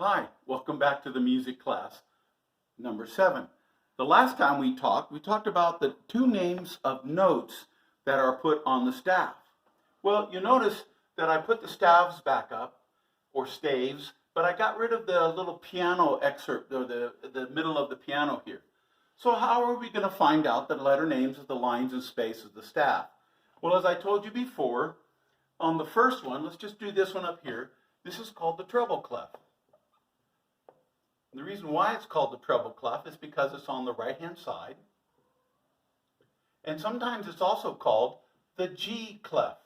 Hi, welcome back to the music class, number 7. The last time we talked about the two names of notes that are put on the staff. Well, you notice that I put the staves back up, or staves, but I got rid of the little piano excerpt, or the middle of the piano here. So how are we going to find out the letter names of the lines and space of the staff? Well, as I told you before, on the first one, let's just do this one up here. This is called the treble clef. The reason why it's called the treble clef is because it's on the right-hand side. And sometimes it's also called the G clef.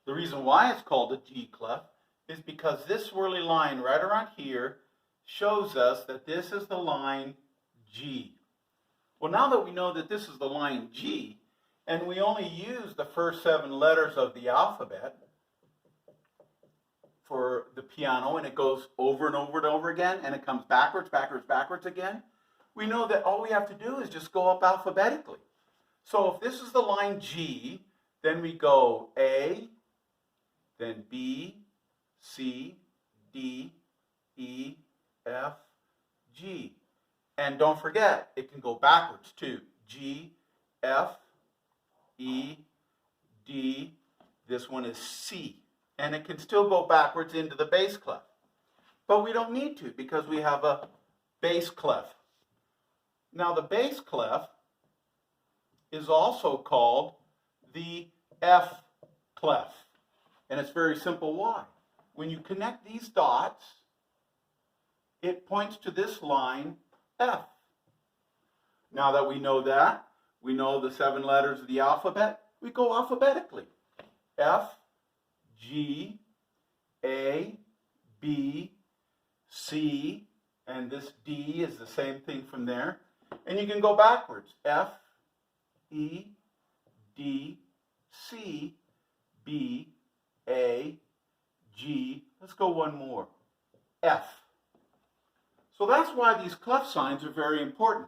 The reason why it's called the G clef is because this swirly line right around here shows us that this is the line G. Well, now that we know that this is the line G, and we only use the first 7 letters of the alphabet for the piano, and it goes over and over and over again, and it comes backwards, backwards, backwards again, we know that all we have to do is just go up alphabetically. So if this is the line G, then we go A, then B, C, D, E, F, G. And don't forget, it can go backwards too. G, F, E, D, this one is C. And it can still go backwards into the bass clef. But we don't need to because we have a bass clef. Now the bass clef is also called the F clef. And it's very simple why. When you connect these dots, it points to this line F. Now that we know the 7 letters of the alphabet, we go alphabetically. F, G, A, B, C, and this D is the same thing from there. And you can go backwards. F, E, D, C, B, A, G. Let's go one more. F. So that's why these clef signs are very important.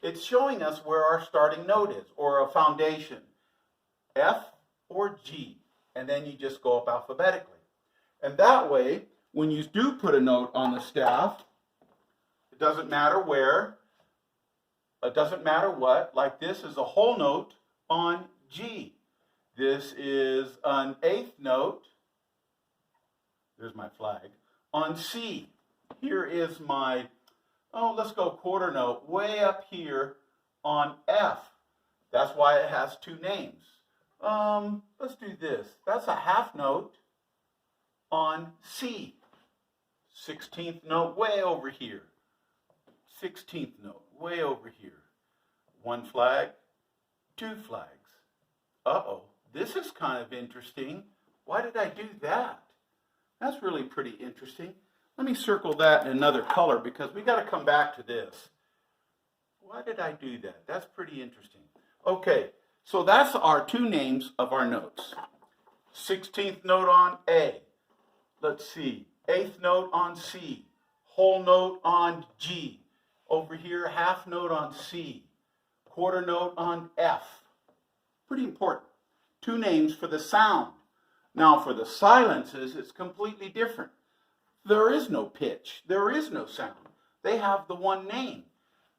It's showing us where our starting note is, or a foundation. F or G. And then you just go up alphabetically. And that way, when you do put a note on the staff, it doesn't matter where, it doesn't matter what, like this is a whole note on G. This is an 8th note, there's my flag, on C. Here is my, let's go quarter note, way up here on F. That's why it has 2 names. Let's do this. That's a half note on C. 16th note way over here. 16th note way over here. 1 flag, 2 flags. Uh-oh, this is kind of interesting. Why did I do that? That's really pretty interesting. Let me circle that in another color because we got to come back to this. Why did I do that? That's pretty interesting. Okay. So that's our 2 names of our notes. 16th note on A. Let's see. 8th note on C. Whole note on G. Over here, half note on C. Quarter note on F. Pretty important. 2 names for the sound. Now for the silences, it's completely different. There is no pitch. There is no sound. They have the one name.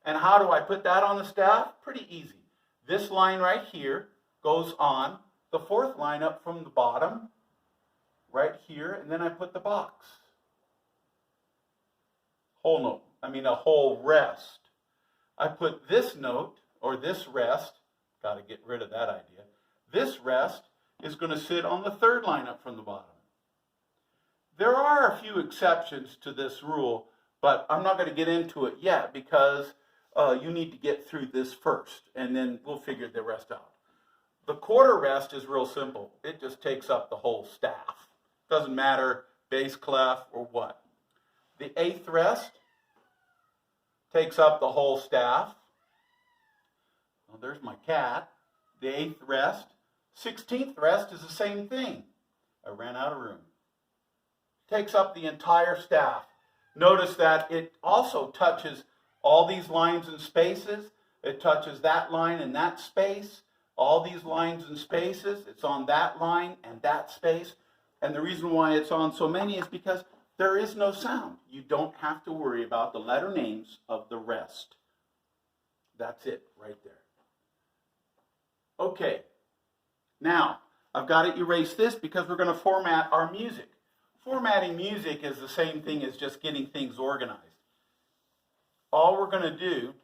And how do I put that on the staff? Pretty easy. This line right here goes on the 4th line up from the bottom, right here, and then I put the box. Whole note, a whole rest. I put this note, or this rest, got to get rid of that idea. This rest is going to sit on the 3rd line up from the bottom. There are a few exceptions to this rule, but I'm not going to get into it yet because you need to get through this first, and then we'll figure the rest out. The quarter rest is real simple. It just takes up the whole staff. Doesn't matter bass clef or what. The 8th rest takes up the whole staff. Well, there's my cat. The 8th rest. 16th rest is the same thing. I ran out of room. Takes up the entire staff. Notice that it also touches all these lines and spaces. It touches that line and that space. All these lines and spaces. It's on that line and that space. And the reason why it's on so many is because there is no sound. You don't have to worry about the letter names of the rest. That's it right there. Okay, now I've got to erase this because we're going to format our music. Formatting music is the same thing as just getting things organized. All we're going to do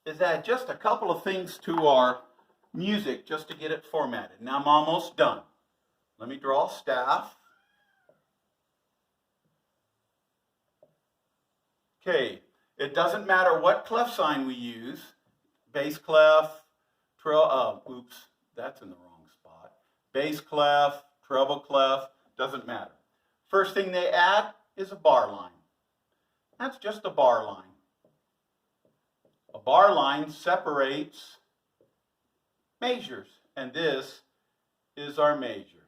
is add just a couple of things to our music just to get it formatted. Now I'm almost done. Let me draw a staff. Okay, it doesn't matter what clef sign we use. Bass clef, oops, that's in the wrong spot. Bass clef, treble clef, doesn't matter. First thing they add is a bar line. That's just a bar line. A bar line separates measures, and this is our measure.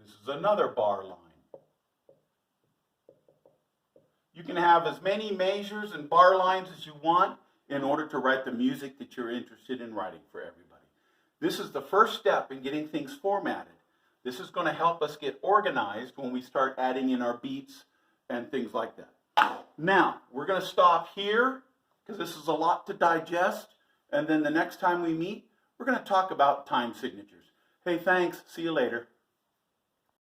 This is another bar line. You can have as many measures and bar lines as you want in order to write the music that you're interested in writing for everybody. This is the first step in getting things formatted. This is going to help us get organized when we start adding in our beats and things like that. Now, we're going to stop here because this is a lot to digest. And then the next time we meet, we're going to talk about time signatures. Hey, thanks. See you later.